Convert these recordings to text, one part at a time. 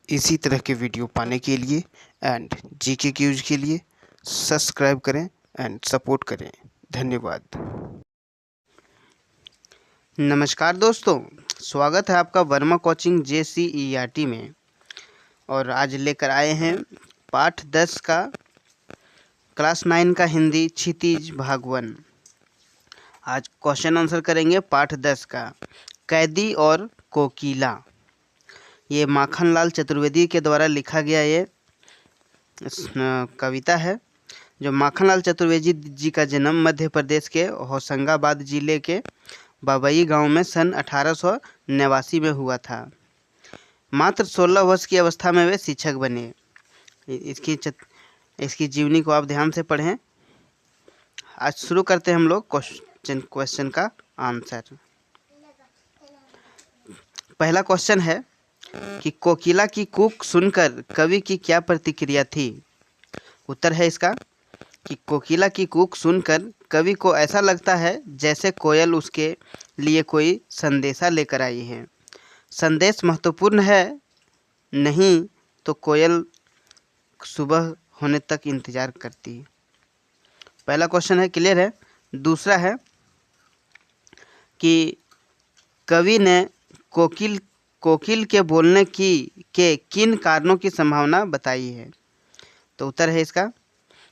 इसी तरह के वीडियो पाने के लिए एंड जीके क्यूज के लिए सब्सक्राइब करें एंड सपोर्ट करें। धन्यवाद। नमस्कार दोस्तों, स्वागत है आपका वर्मा कोचिंग JCERT में। और आज लेकर आए हैं पाठ 10 का क्लास 9 का हिंदी क्षितिज भाग 1। आज क्वेश्चन आंसर करेंगे पाठ 10 का कैदी और कोकिला। ये माखनलाल चतुर्वेदी के द्वारा लिखा गया ये कविता है। जो माखनलाल चतुर्वेदी जी का जन्म मध्य प्रदेश के होशंगाबाद जिले के बाबई गांव में सन 1889 में हुआ था। मात्र 16 वर्ष की अवस्था में वे शिक्षक बने। इसकी जीवनी को आप ध्यान से पढ़ें। आज शुरू करते हैं हम लोग क्वेश्चन का आंसर। पहला क्वेश्चन है कि कोकिला की कूक सुनकर कवि की क्या प्रतिक्रिया थी। उत्तर है इसका कि कोकिला की कूक सुनकर कवि को ऐसा लगता है जैसे कोयल उसके लिए कोई संदेशा लेकर आई है। संदेश महत्वपूर्ण है, नहीं तो कोयल सुबह होने तक इंतजार करती है। पहला क्वेश्चन है, क्लियर है। दूसरा है कि कवि ने कोकिल के बोलने के किन कारणों की संभावना बताई है। तो उत्तर है इसका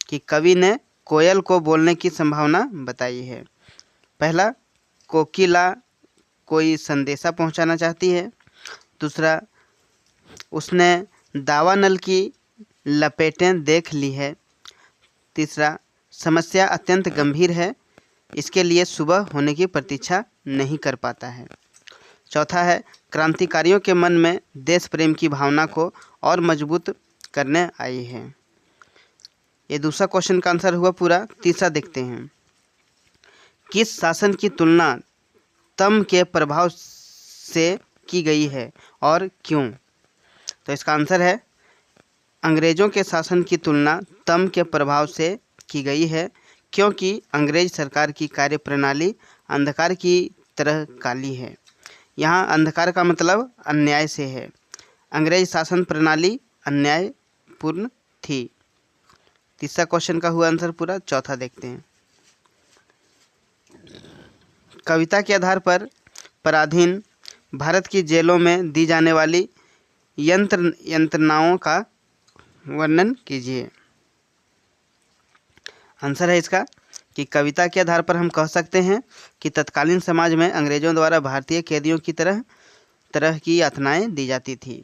कि कवि ने कोयल को बोलने की संभावना बताई है। पहला, कोकिला कोई संदेशा पहुंचाना चाहती है। दूसरा, उसने दावानल की लपेटें देख ली है। तीसरा, समस्या अत्यंत गंभीर है, इसके लिए सुबह होने की प्रतीक्षा नहीं कर पाता है। चौथा है, क्रांतिकारियों के मन में देश प्रेम की भावना को और मजबूत करने आई है। ये दूसरा क्वेश्चन का आंसर हुआ पूरा। तीसरा देखते हैं, किस शासन की तुलना तम के प्रभाव से की गई है और क्यों। तो इसका आंसर है, अंग्रेजों के शासन की तुलना तम के प्रभाव से की गई है, क्योंकि अंग्रेज सरकार की कार्यप्रणाली अंधकार की तरह काली है। यहाँ अंधकार का मतलब अन्याय से है। अंग्रेज शासन प्रणाली अन्यायपूर्ण थी। तीसरा क्वेश्चन का हुआ आंसर पूरा। चौथा देखते हैं, कविता के आधार पर पराधीन भारत की जेलों में दी जाने वाली यंत्रणाओं का वर्णन कीजिए। आंसर है इसका कि कविता के आधार पर हम कह सकते हैं कि तत्कालीन समाज में अंग्रेजों द्वारा भारतीय कैदियों की तरह की यातनाएं दी जाती थी।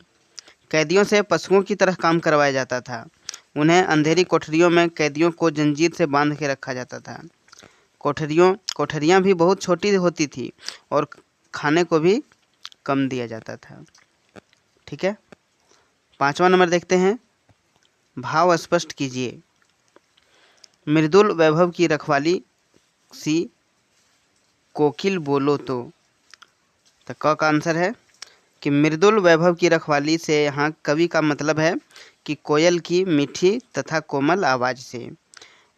कैदियों से पशुओं की तरह काम करवाया जाता था। उन्हें अंधेरी कोठरियों में कैदियों को जंजीर से बांध के रखा जाता था। कोठरियाँ भी बहुत छोटी होती थी और खाने को भी कम दिया जाता था। ठीक है। 5वां नंबर देखते हैं, भाव स्पष्ट कीजिए। मृदुल वैभव की रखवाली सी कोकिल बोलो तो क का आंसर है कि मृदुल वैभव की रखवाली से यहाँ कवि का मतलब है कि कोयल की मीठी तथा कोमल आवाज़ से।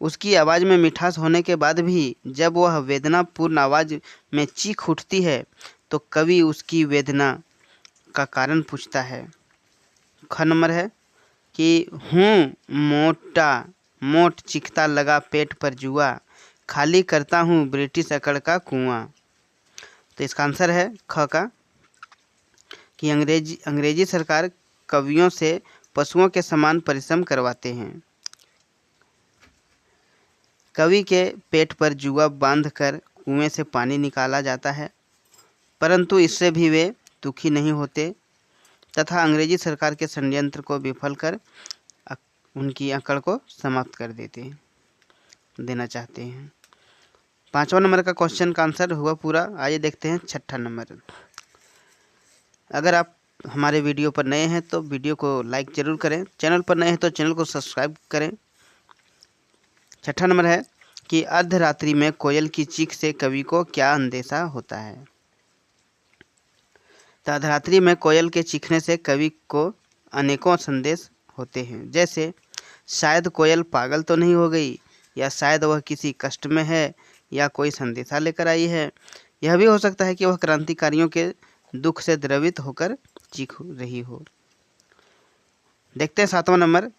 उसकी आवाज़ में मिठास होने के बाद भी जब वह वेदनापूर्ण आवाज़ में चीख उठती है तो कवि उसकी वेदना का कारण पूछता है। ख नंबर है कि मोट चिखता लगा पेट पर जुआ, खाली करता हूँ ब्रिटिश अकड़ का कुआं। तो इसका आंसर है ख का कि अंग्रेजी सरकार कवियों से पशुओं के समान परिश्रम करवाते हैं। कवि के पेट पर जुआ बांधकर कुएं से पानी निकाला जाता है, परंतु इससे भी वे दुखी नहीं होते तथा अंग्रेजी सरकार के षड्यंत्र को विफल कर उनकी अकड़ को समाप्त कर देना चाहते हैं। 5वां नंबर का क्वेश्चन का आंसर हुआ पूरा। आइए देखते हैं 6ठा नंबर। अगर आप हमारे वीडियो पर नए हैं तो वीडियो को लाइक ज़रूर करें, चैनल पर नए हैं तो चैनल को सब्सक्राइब करें। 6ठा नंबर है कि अर्धरात्रि में कोयल की चीख से कवि को क्या अंदेशा होता है। तो अर्धरात्रि में कोयल के चीखने से कवि को अनेकों संदेश होते हैं, जैसे शायद कोयल पागल तो नहीं हो गई, या शायद वह किसी कष्ट में है, या कोई संदेशा लेकर आई है। यह भी हो सकता है कि वह क्रांतिकारियों के दुख से द्रवित होकर चीख रही हो। देखते हैं 7वां नंबर,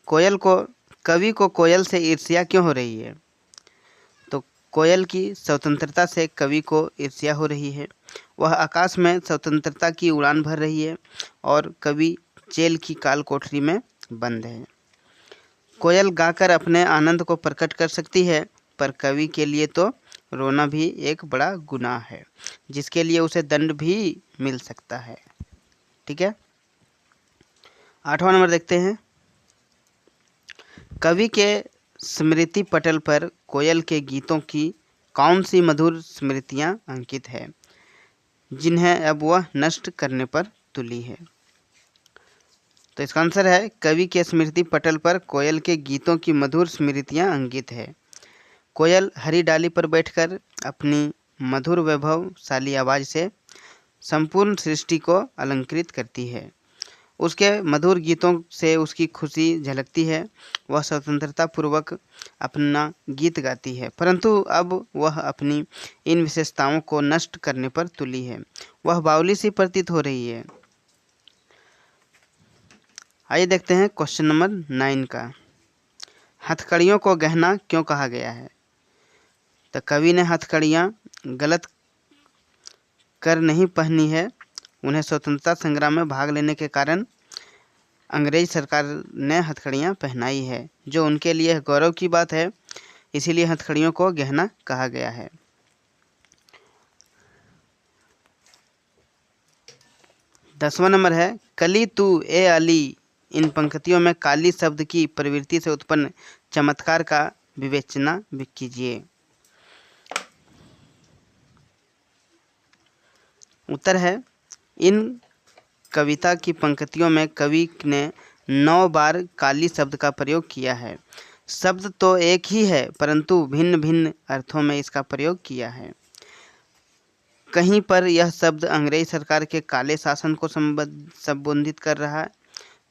कवि को कोयल से ईर्ष्या क्यों हो रही है। तो कोयल की स्वतंत्रता से कवि को ईर्ष्या हो रही है। वह आकाश में स्वतंत्रता की उड़ान भर रही है और कवि जेल की काल कोठरी में बंद है। कोयल गाकर अपने आनंद को प्रकट कर सकती है, पर कवि के लिए तो रोना भी एक बड़ा गुनाह है, जिसके लिए उसे दंड भी मिल सकता है। ठीक है, 8वां नंबर देखते हैं, कवि के स्मृति पटल पर कोयल के गीतों की कौन सी मधुर स्मृतियां अंकित है, जिन्हें अब वह नष्ट करने पर तुली है। तो इसका आंसर है, कवि के स्मृति पटल पर कोयल के गीतों की मधुर स्मृतियां अंकित है। कोयल हरी डाली पर बैठकर अपनी मधुर वैभवशाली आवाज़ से संपूर्ण सृष्टि को अलंकृत करती है। उसके मधुर गीतों से उसकी खुशी झलकती है। वह स्वतंत्रता पूर्वक अपना गीत गाती है, परंतु अब वह अपनी इन विशेषताओं को नष्ट करने पर तुली है। वह बावली सी प्रतीत हो रही है। आइए देखते हैं क्वेश्चन नंबर 9 का, हथकड़ियों को गहना क्यों कहा गया है। तो कवि ने हथकड़ियाँ गलत कर नहीं पहनी है। उन्हें स्वतंत्रता संग्राम में भाग लेने के कारण अंग्रेज सरकार ने हथकड़ियाँ पहनाई है, जो उनके लिए गौरव की बात है। इसीलिए हथकड़ियों को गहना कहा गया है। 10वां नंबर है, कली तू ए अली। इन पंक्तियों में काली शब्द की प्रवृत्ति से उत्पन्न चमत्कार का विवेचना कीजिए। उत्तर है, इन कविता की पंक्तियों में कवि ने 9 बार काली शब्द का प्रयोग किया है। शब्द तो एक ही है, परंतु भिन्न भिन्न अर्थों में इसका प्रयोग किया है। कहीं पर यह शब्द अंग्रेज सरकार के काले शासन को संबोधित कर रहा है,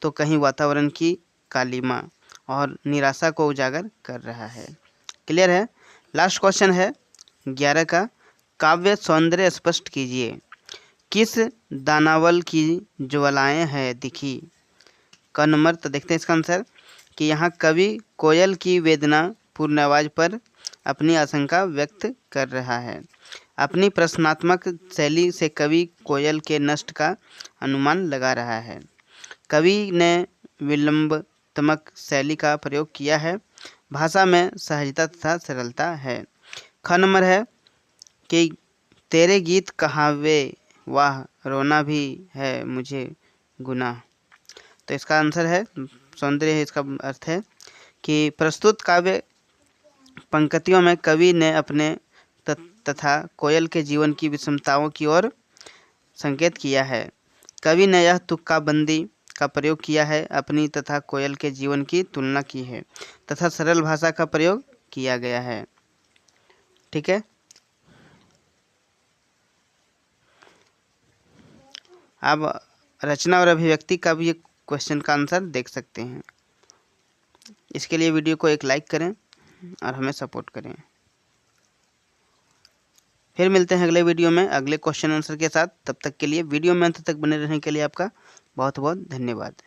तो कहीं वातावरण की कालिमा और निराशा को उजागर कर रहा है। क्लियर है। लास्ट क्वेश्चन है 11 का, काव्य सौंदर्य स्पष्ट कीजिए। किस दानावल की ज्वालाएं हैं दिखी। क नंबर। तो देखते हैं इसका आंसर कि यहाँ कवि कोयल की वेदना पूर्ण आवाज़ पर अपनी आशंका व्यक्त कर रहा है। अपनी प्रश्नात्मक शैली से कवि कोयल के नष्ट का अनुमान लगा रहा है। कवि ने विलंबात्मक शैली का प्रयोग किया है। भाषा में सहजता तथा सरलता है। ख नंबर है कि तेरे गीत कहावे वाह रोना भी है मुझे गुनाह। तो इसका आंसर है सौंदर्य है। इसका अर्थ है कि प्रस्तुत काव्य पंक्तियों में कवि ने अपने तथा कोयल के जीवन की विषमताओं की ओर संकेत किया है। कवि ने यह तुक्काबंदी का प्रयोग किया है, अपनी तथा कोयल के जीवन की तुलना की है तथा सरल भाषा का प्रयोग किया गया है। ठीक है, अब रचना और अभिव्यक्ति का भी क्वेश्चन का आंसर देख सकते हैं। इसके लिए वीडियो को एक लाइक करें और हमें सपोर्ट करें। फिर मिलते हैं अगले वीडियो में अगले क्वेश्चन आंसर के साथ। तब तक के लिए वीडियो में अंत तक बने रहने के लिए आपका बहुत बहुत धन्यवाद।